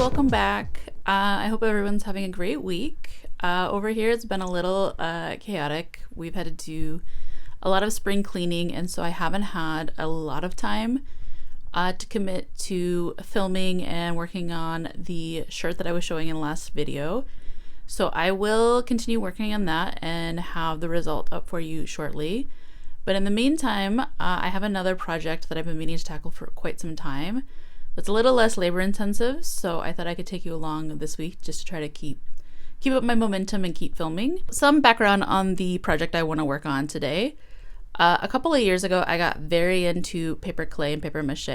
welcome back. I hope everyone's having a great week. Over here it's been a little chaotic. We've had to do a lot of spring cleaning, and so I haven't had a lot of time to commit to filming and working on the shirt that I was showing in the last video. So I will continue working on that and have the result up for you shortly. But in the meantime, I have another project that I've been meaning to tackle for quite some time. That's a little less labor intensive, so I thought I could take you along this week just to try to keep up my momentum and keep filming. Some background on the project I want to work on today. A couple of years ago, I got very into paper clay and paper mache.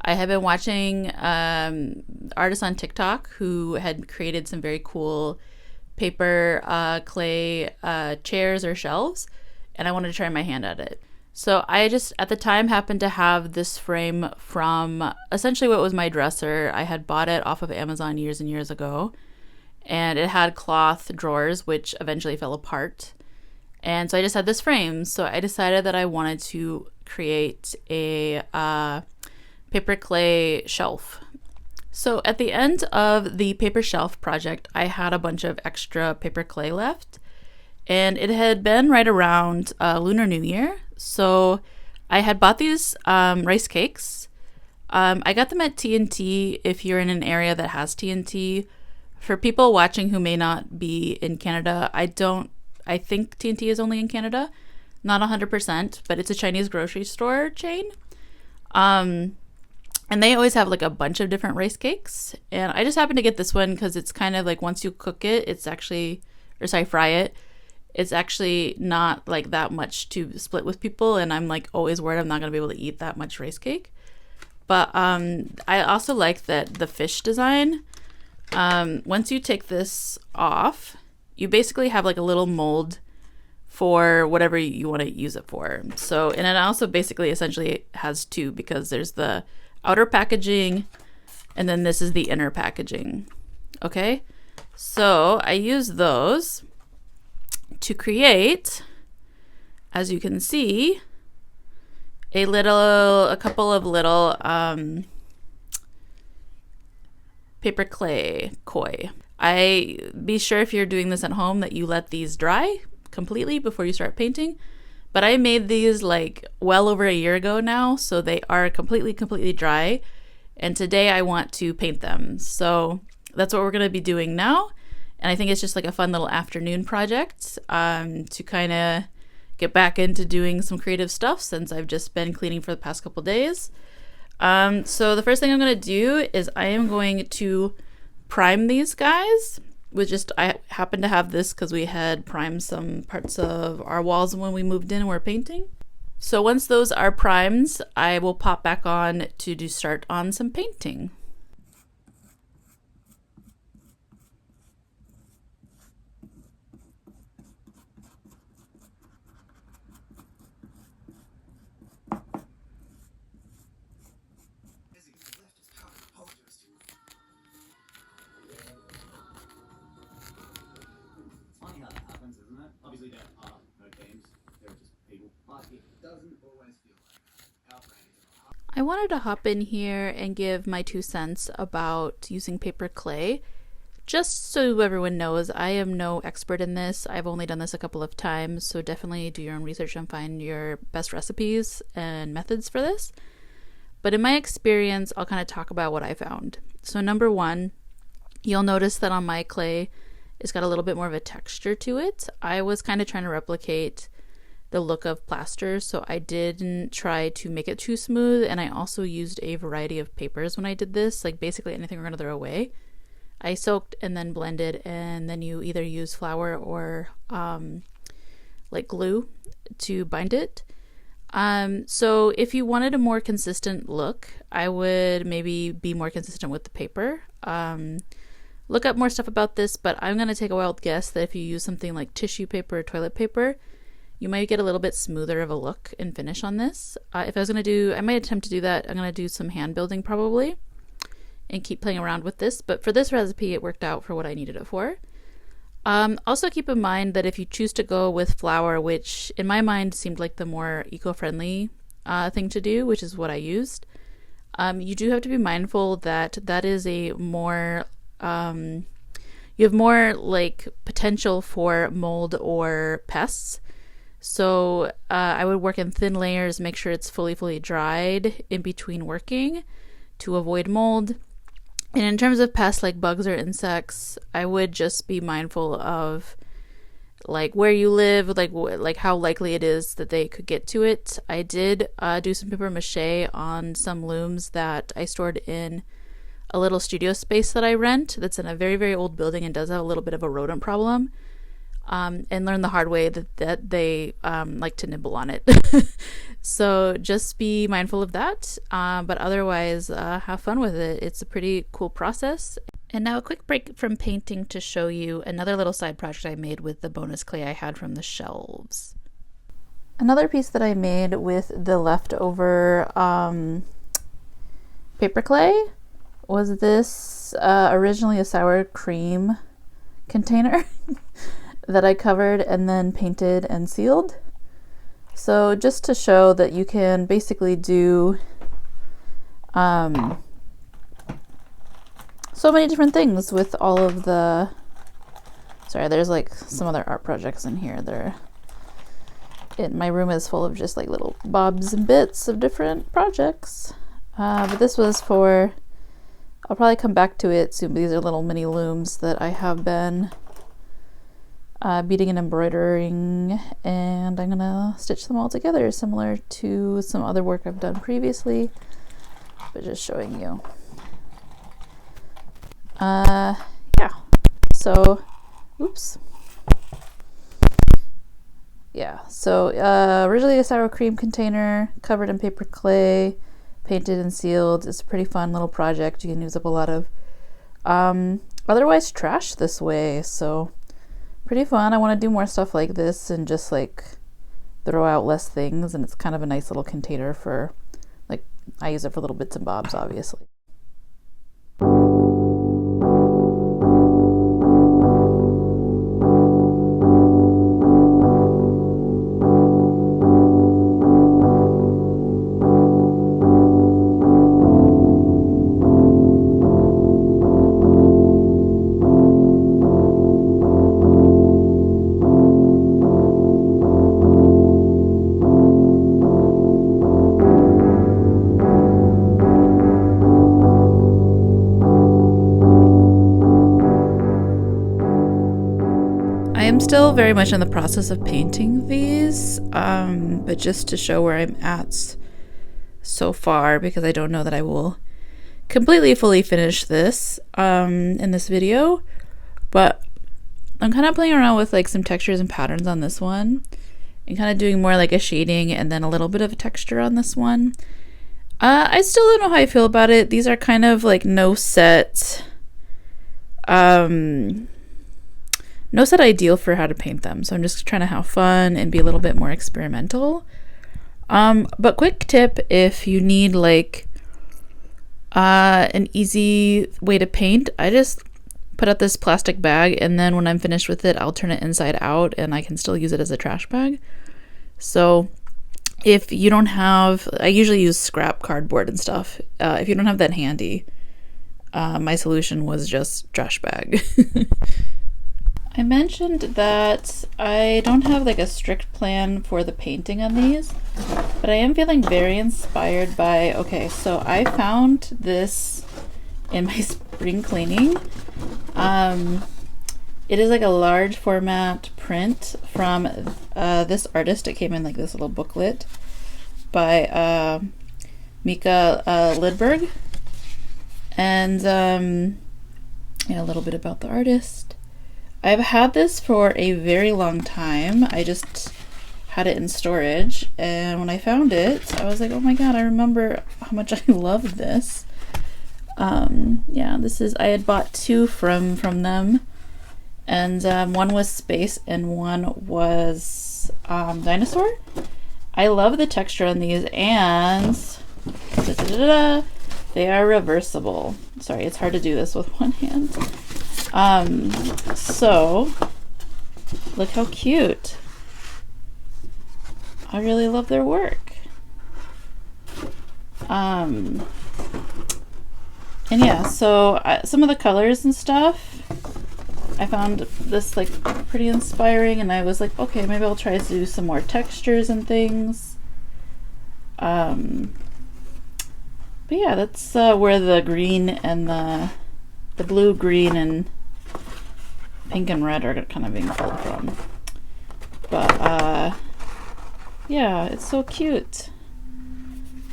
I have been watching artists on TikTok who had created some very cool paper clay chairs or shelves, and I wanted to try my hand at it. So I just, at the time, happened to have this frame from essentially what was my dresser. I had bought it off of Amazon years and years ago, and it had cloth drawers, which eventually fell apart. And so I just had this frame. So I decided that I wanted to create a paper clay shelf. So at the end of the paper shelf project, I had a bunch of extra paper clay left, and it had been right around Lunar New Year. So I had bought these rice cakes. I got them at TNT if you're in an area that has TNT. For people watching who may not be in Canada, I think TNT is only in Canada. Not 100%, but it's a Chinese grocery store chain. And they always have like a bunch of different rice cakes. And I just happened to get this one because it's kind of like once you cook it, fry it, it's actually not like that much to split with people, and I'm like always worried I'm not gonna be able to eat that much rice cake. But I also like that the fish design. Once you take this off, you basically have like a little mold for whatever you want to use it for. So, and it also basically essentially has two, because there's the outer packaging and then this is the inner packaging. Okay, so I use those to create, as you can see, a couple of little paper clay koi. Be sure if you're doing this at home that you let these dry completely before you start painting. But I made these like well over a year ago now, so they are completely dry. And today I want to paint them. So that's what we're going to be doing now. And I think it's just like a fun little afternoon project to kind of get back into doing some creative stuff since I've just been cleaning for the past couple days. So the first thing I'm going to do is I am going to prime these guys I happen to have this because we had primed some parts of our walls when we moved in and we're painting. So once those are primed, I will pop back on to start on some painting. I wanted to hop in here and give my 2 cents about using paper clay. Just so everyone knows, I am no expert in this. I've only done this a couple of times, so definitely do your own research and find your best recipes and methods for this. But in my experience, I'll kind of talk about what I found. So number one, you'll notice that on my clay, it's got a little bit more of a texture to it. I was kind of trying to replicate the look of plaster, so I didn't try to make it too smooth, and I also used a variety of papers when I did this, like basically anything we're going to throw away. I soaked and then blended, and then you either use flour or like glue to bind it. So if you wanted a more consistent look, I would maybe be more consistent with the paper. Look up more stuff about this, but I'm going to take a wild guess that if you use something like tissue paper or toilet paper, you might get a little bit smoother of a look and finish on this. If I was going to do, I might attempt to do that. I'm going to do some hand building probably and keep playing around with this. But for this recipe, it worked out for what I needed it for. Also keep in mind that if you choose to go with flour, which in my mind seemed like the more eco-friendly thing to do, which is what I used, You do have to be mindful that that is a more you have more like potential for mold or pests. So I would work in thin layers, make sure it's fully dried in between working to avoid mold. And in terms of pests like bugs or insects, I would just be mindful of like where you live, like how likely it is that they could get to it. I did do some paper mache on some looms that I stored in a little studio space that I rent that's in a very old building and does have a little bit of a rodent problem. And learn the hard way that they like to nibble on it. So just be mindful of that. But otherwise, have fun with it. It's a pretty cool process. And now a quick break from painting to show you another little side project I made with the bonus clay I had from the shelves. Another piece that I made with the leftover paper clay was this originally a sour cream container that I covered and then painted and sealed. So just to show that you can basically do so many different things with all of the, sorry, there's like some other art projects in here. My room is full of just like little bobs and bits of different projects. But this was for, I'll probably come back to it soon. These are little mini looms that I have been beading and embroidering, and I'm gonna stitch them all together similar to some other work I've done previously, but just showing you. Yeah, so oops, yeah, so originally a sour cream container covered in paper clay, painted and sealed. It's a pretty fun little project. You can use up a lot of otherwise trash this way, so pretty fun. I want to do more stuff like this and just like throw out less things, and it's kind of a nice little container for, like, I use it for little bits and bobs, obviously. I am still very much in the process of painting these, but just to show where I'm at so far, because I don't know that I will completely fully finish this in this video, but I'm kind of playing around with like some textures and patterns on this one and kind of doing more like a shading and then a little bit of a texture on this one. I still don't know how I feel about it. These are kind of like no set ideal for how to paint them, so I'm just trying to have fun and be a little bit more experimental. But quick tip, if you need like an easy way to paint, I just put out this plastic bag, and then when I'm finished with it, I'll turn it inside out and I can still use it as a trash bag. So if you don't have, I usually use scrap cardboard and stuff. If you don't have that handy, my solution was just trash bag. I mentioned that I don't have like a strict plan for the painting on these, but I am feeling very inspired by, okay, so I found this in my spring cleaning. It is like a large format print from this artist. It came in like this little booklet by Mika Lidberg. And yeah, a little bit about the artist. I've had this for a very long time. I just had it in storage, and when I found it, I was like, oh my god, I remember how much I loved this. Yeah, this is, I had bought two from them, and one was space and one was dinosaur. I love the texture on these, and they are reversible. Sorry, it's hard to do this with one hand. So look how cute. I really love their work. Um, and yeah, so some of the colors and stuff, I found this like pretty inspiring, and I was like, okay, maybe I'll try to do some more textures and things. But yeah, that's where the green and the blue, green, and pink and red are kind of being pulled from. But yeah, it's so cute.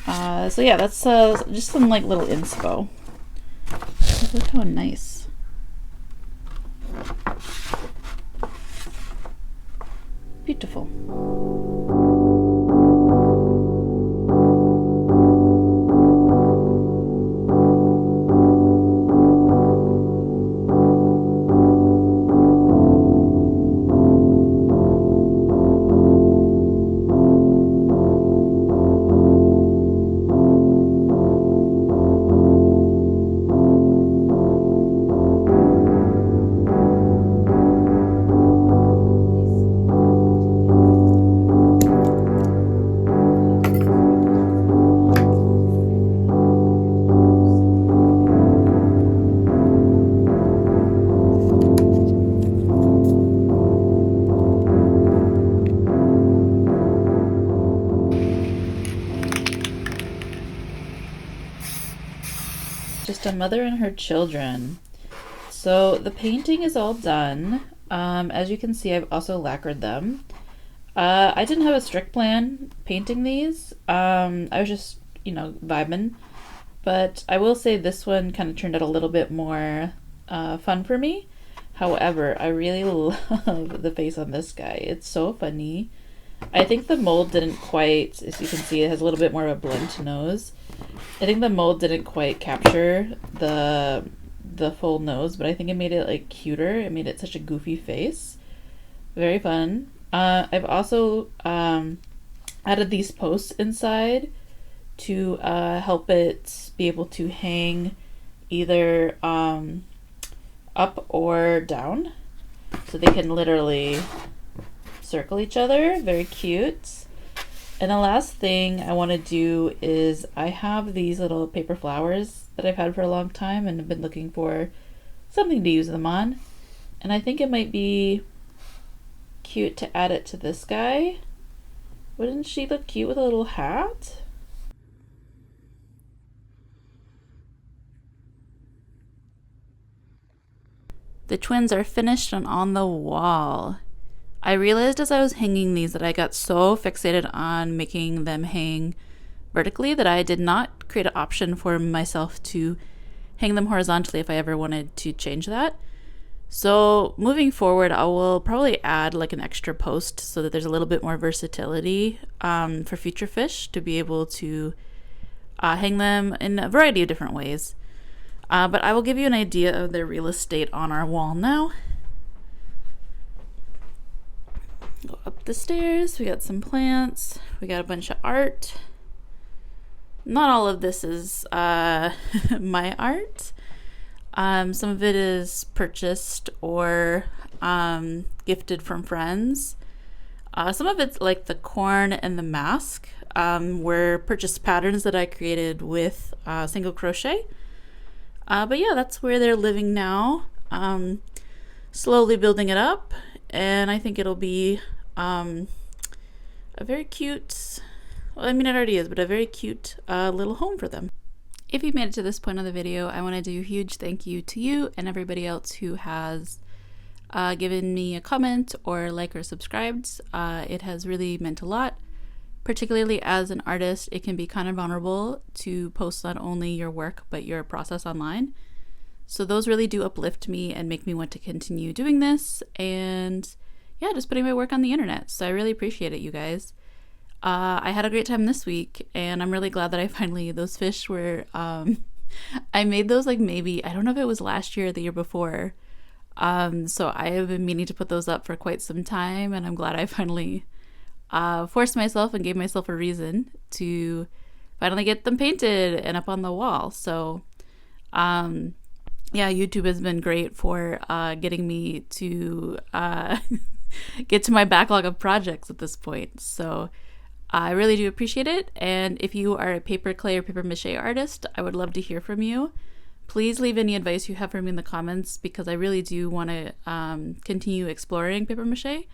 So yeah, that's just some like little inspo. Look how nice. Beautiful. Just a mother and her children. So the painting is all done. As you can see, I've also lacquered them. I didn't have a strict plan painting these. I was just, vibing. But I will say this one kind of turned out a little bit more fun for me. However, I really love the face on this guy. It's so funny. I think the mold didn't quite, as you can see, it has a little bit more of a blunt nose. I think the mold didn't quite capture the full nose, but I think it made it like cuter. It made it such a goofy face. Very fun. I've also added these posts inside to help it be able to hang either up or down, so they can literally circle each other. Very cute. And the last thing I want to do is I have these little paper flowers that I've had for a long time and have been looking for something to use them on. And I think it might be cute to add it to this guy. Wouldn't she look cute with a little hat? The twins are finished and on the wall. I realized as I was hanging these that I got so fixated on making them hang vertically that I did not create an option for myself to hang them horizontally if I ever wanted to change that. So moving forward, I will probably add like an extra post so that there's a little bit more versatility for future fish to be able to hang them in a variety of different ways. But I will give you an idea of their real estate on our wall now. Go up the stairs, we got some plants, we got a bunch of art. Not all of this is my art. Some of it is purchased or gifted from friends. Some of it's like the corn and the mask were purchased patterns that I created with single crochet. But yeah, that's where they're living now. Slowly building it up. And I think it'll be a very cute, well, I mean it already is, but a very cute little home for them. If you made it to this point of the video, I want to do a huge thank you to you and everybody else who has given me a comment or like or subscribed. It has really meant a lot. Particularly as an artist, it can be kind of vulnerable to post not only your work, but your process online. So those really do uplift me and make me want to continue doing this and yeah, just putting my work on the internet. So I really appreciate it, you guys. I had a great time this week and I'm really glad that I finally, those fish were, I made those like maybe, I don't know if it was last year or the year before. So I have been meaning to put those up for quite some time and I'm glad I finally forced myself and gave myself a reason to finally get them painted and up on the wall. So, yeah, YouTube has been great for getting me to get to my backlog of projects at this point. So I really do appreciate it. And if you are a paper clay or paper mache artist, I would love to hear from you. Please leave any advice you have for me in the comments because I really do want to continue exploring paper mache.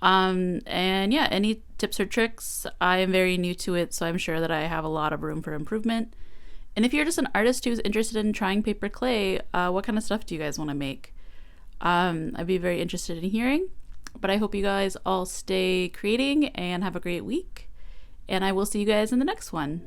And yeah, any tips or tricks? I am very new to it, so I'm sure that I have a lot of room for improvement. And if you're just an artist who's interested in trying paper clay, what kind of stuff do you guys want to make? I'd be very interested in hearing. But I hope you guys all stay creating and have a great week. And I will see you guys in the next one.